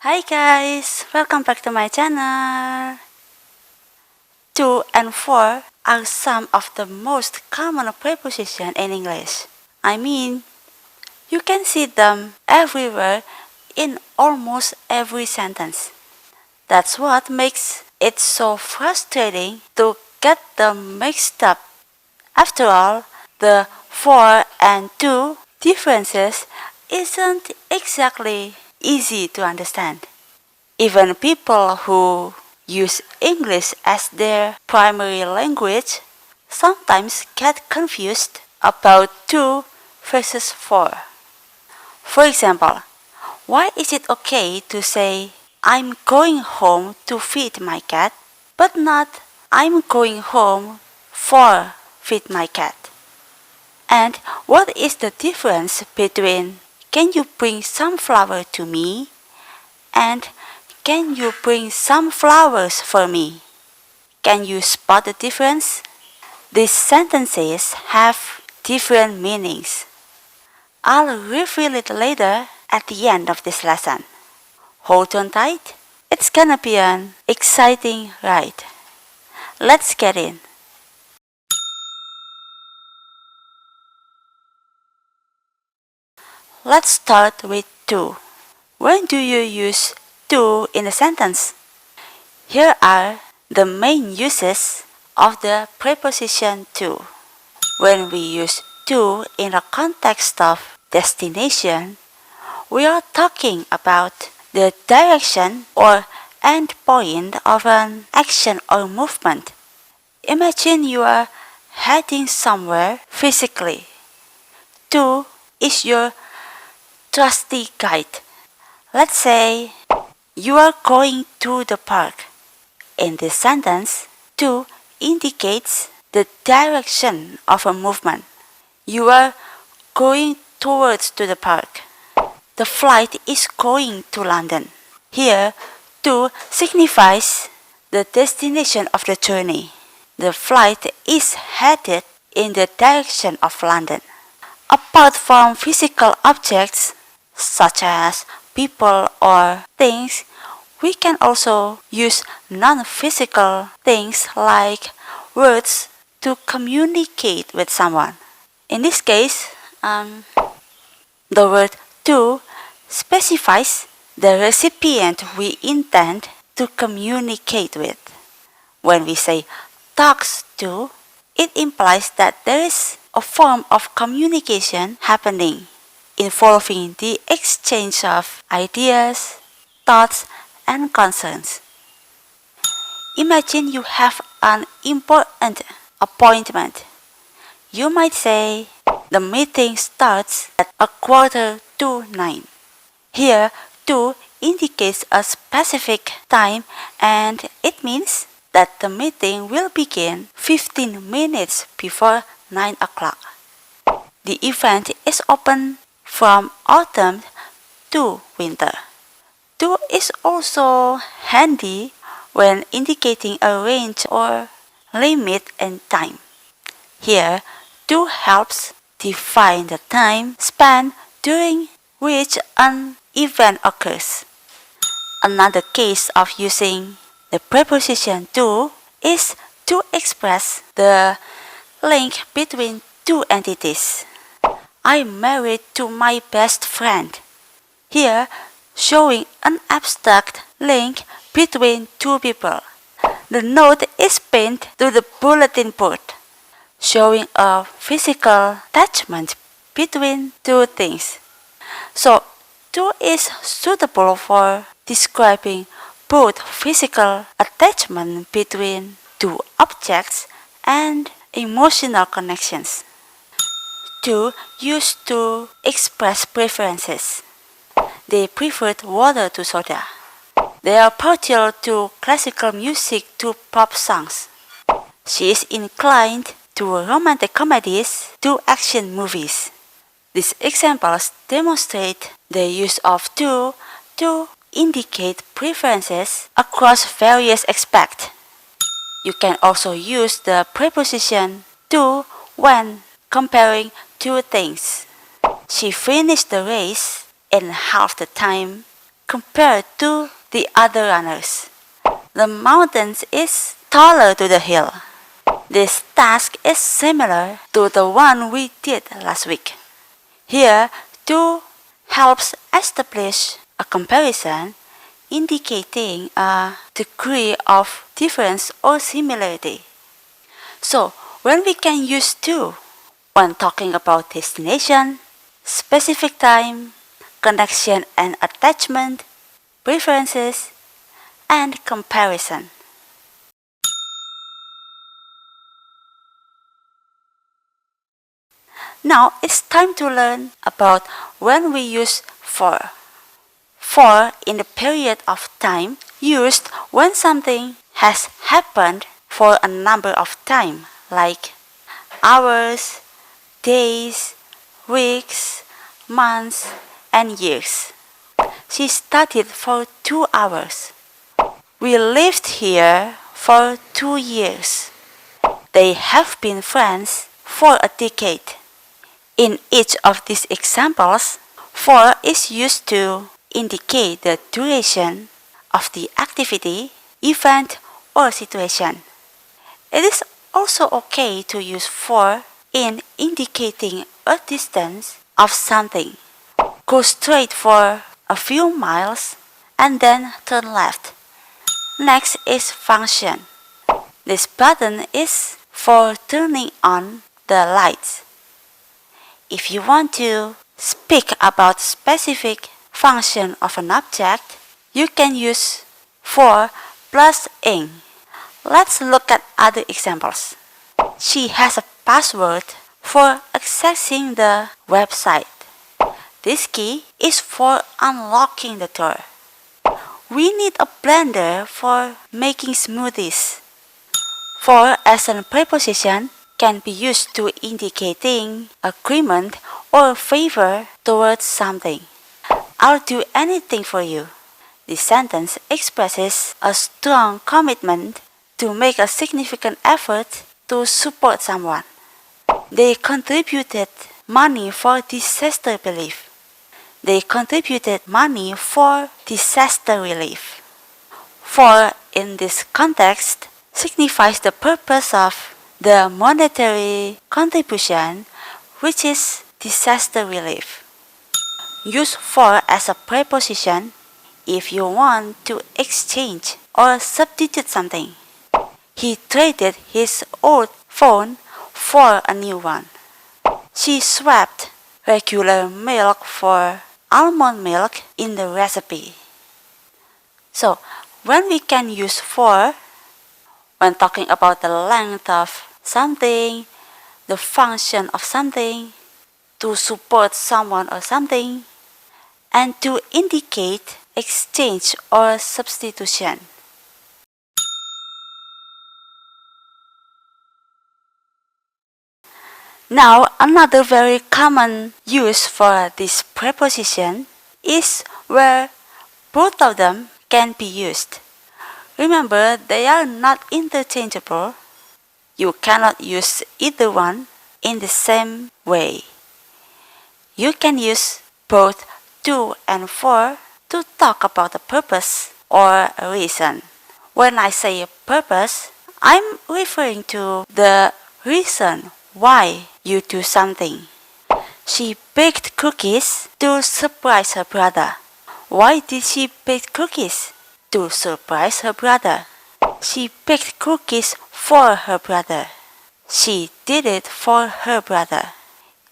Hi guys, welcome back to my channel. To and for are some of the most common prepositions in English. I mean, you can see them everywhere in almost every sentence. That's what makes it so frustrating to get them mixed up. After all, the for and to differences isn't exactly easy to understand. Even people who use English as their primary language sometimes get confused about to versus for. For example, why is it okay to say I'm going home to feed my cat, but not I'm going home for feed my cat? And what is the difference between can you bring some flower to me and can you bring some flowers for me? Can you spot the difference? These sentences have different meanings. I'll reveal it later at the end of this lesson. Hold on tight. It's gonna be an exciting ride. Let's get in. Let's start with to. When do you use to in a sentence? Here are the main uses of the preposition to. When we use to in the context of destination, we are talking about the direction or end point of an action or movement. Imagine you are heading somewhere physically. To is your trusty guide. Let's say you are going to the park. In this sentence, to indicates the direction of a movement. You are going towards to the park. The flight is going to London. Here, to signifies the destination of the journey. The flight is headed in the direction of London. Apart from physical objects, such as people or things, we can also use non-physical things like words to communicate with someone. In this case, the word to specifies the recipient we intend to communicate with. When we say talks to, it implies that there is a form of communication happening involving the exchange of ideas, thoughts, and concerns. Imagine you have an important appointment. You might say, the meeting starts at 8:45. Here, to indicates a specific time and it means that the meeting will begin 15 minutes before 9 o'clock. The event is open from autumn to winter. To is also handy when indicating a range or limit in time. Here, to helps define the time span during which an event occurs. Another case of using the preposition to is to express the link between two entities. I'm married to my best friend. Here, showing an abstract link between two people. The note is pinned to the bulletin board, showing a physical attachment between two things. So, to is suitable for describing both physical attachment between two objects and emotional connections. To used to express preferences. They preferred water to soda. They are partial to classical music to pop songs. She is inclined to romantic comedies to action movies. These examples demonstrate the use of to indicate preferences across various aspects. You can also use the preposition to when comparing two things. She finished the race in half the time compared to the other runners. The mountain is taller to the hill. This task is similar to the one we did last week. Here, to helps establish a comparison indicating a degree of difference or similarity. So, when we can use to? When talking about destination, specific time, connection and attachment, preferences, and comparison. Now it's time to learn about when we use for. For in the period of time used when something has happened for a number of time, like hours, days, weeks, months, and years. She studied for 2 hours. We lived here for 2 years. They have been friends for a decade. In each of these examples, for is used to indicate the duration of the activity, event, or situation. It is also okay to use for in indicating a distance of something. Go straight for a few miles and then turn left. Next is function. This button is for turning on the lights. If you want to speak about specific function of an object, you can use for plus ing. Let's look at other examples. She has a password for accessing the website. This key is for unlocking the door. We need a blender for making smoothies. For as a preposition can be used to indicating agreement or favor towards something. I'll do anything for you. This sentence expresses a strong commitment to make a significant effort to support someone. They contributed money for disaster relief. They contributed money for disaster relief. For in this context signifies the purpose of the monetary contribution, which is disaster relief. Use for as a preposition if you want to exchange or substitute something. He traded his old phone for a new one. She swapped regular milk for almond milk in the recipe. So, when we can use for, when talking about the length of something, the function of something, to support someone or something, and to indicate exchange or substitution. Now, another very common use for this preposition is where both of them can be used. Remember, they are not interchangeable. You cannot use either one in the same way. You can use both to and for to talk about a purpose or a reason. When I say purpose, I'm referring to the reason why you do something. She baked cookies to surprise her brother. Why did she bake cookies? To surprise her brother. She baked cookies for her brother. She did it for her brother.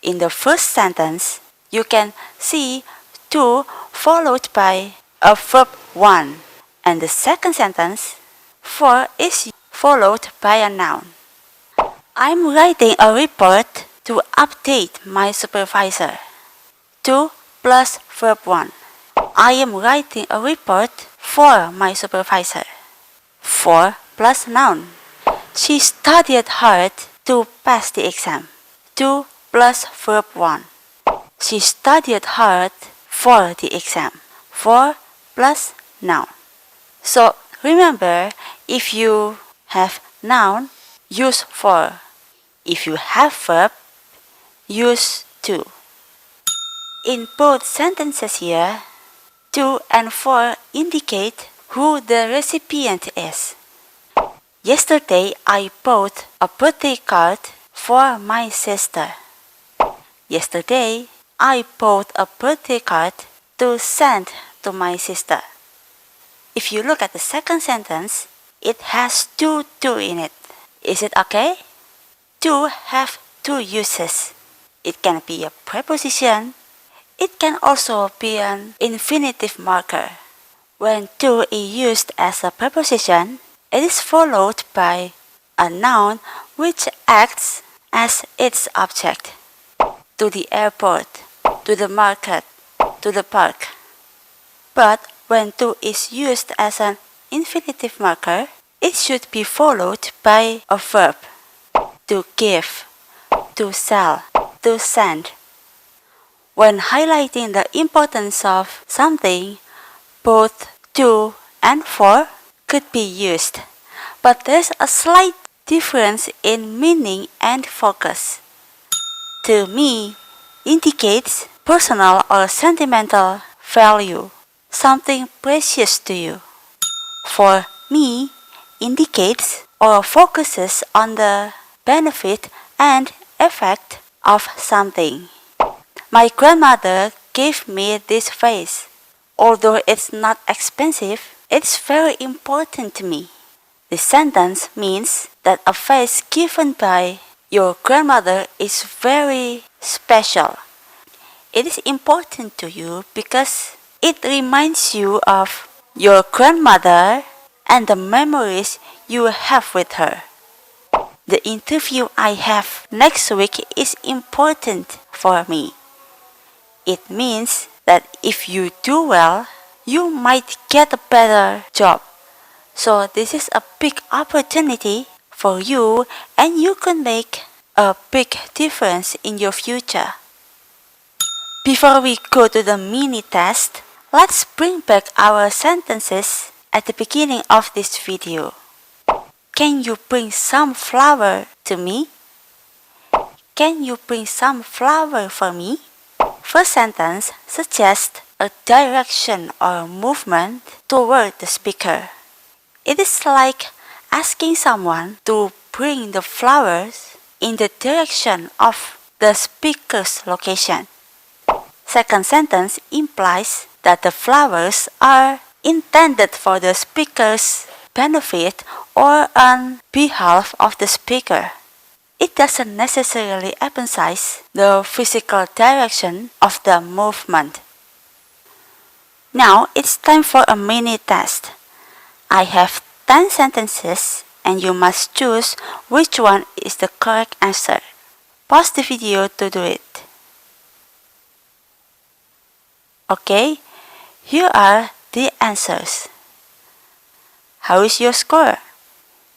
In the first sentence, you can see to followed by a verb 1. And the second sentence, for is followed by a noun. I'm writing a report to update my supervisor. 2 plus verb 1. I am writing a report for my supervisor. 4 plus noun. She studied hard to pass the exam. 2 plus verb 1. She studied hard for the exam. 4 plus noun. So remember, if you have noun, use for. If you have verb, use to. In both sentences here, 2 and 4 indicate who the recipient is. Yesterday, I bought a birthday card for my sister. Yesterday, I bought a birthday card to send to my sister. If you look at the second sentence, it has two in it. Is it okay? To have two uses. It can be a preposition. It can also be an infinitive marker. When to is used as a preposition, it is followed by a noun which acts as its object. To the airport, to the market, to the park. But when to is used as an infinitive marker, it should be followed by a verb. To give, to sell, to send. When highlighting the importance of something, both to and for could be used, but there's a slight difference in meaning and focus. To me indicates personal or sentimental value, something precious to you. For me indicates or focuses on the benefit and effect of something. My grandmother gave me this vase. Although it's not expensive, it's very important to me. This sentence means that a vase given by your grandmother is very special. It is important to you because it reminds you of your grandmother and the memories you have with her. The interview I have next week is important for me. It means that if you do well, you might get a better job. So this is a big opportunity for you and you can make a big difference in your future. Before we go to the mini test, let's bring back our sentences at the beginning of this video. Can you bring some flour to me? Can you bring some flour for me? First sentence suggests a direction or movement toward the speaker. It is like asking someone to bring the flowers in the direction of the speaker's location. Second sentence implies that the flowers are intended for the speaker's benefit or on behalf of the speaker. It doesn't necessarily emphasize the physical direction of the movement. Now it's time for a mini test. I have 10 sentences and you must choose which one is the correct answer. Pause the video to do it. Okay, here are the answers. How is your score?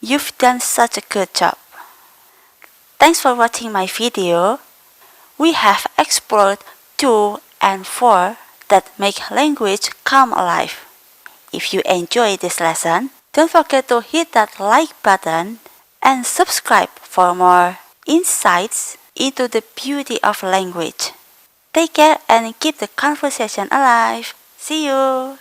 You've done such a good job. Thanks for watching my video. We have explored 2 and 4 that make language come alive. If you enjoyed this lesson, don't forget to hit that like button and subscribe for more insights into the beauty of language. Take care and keep the conversation alive. See you!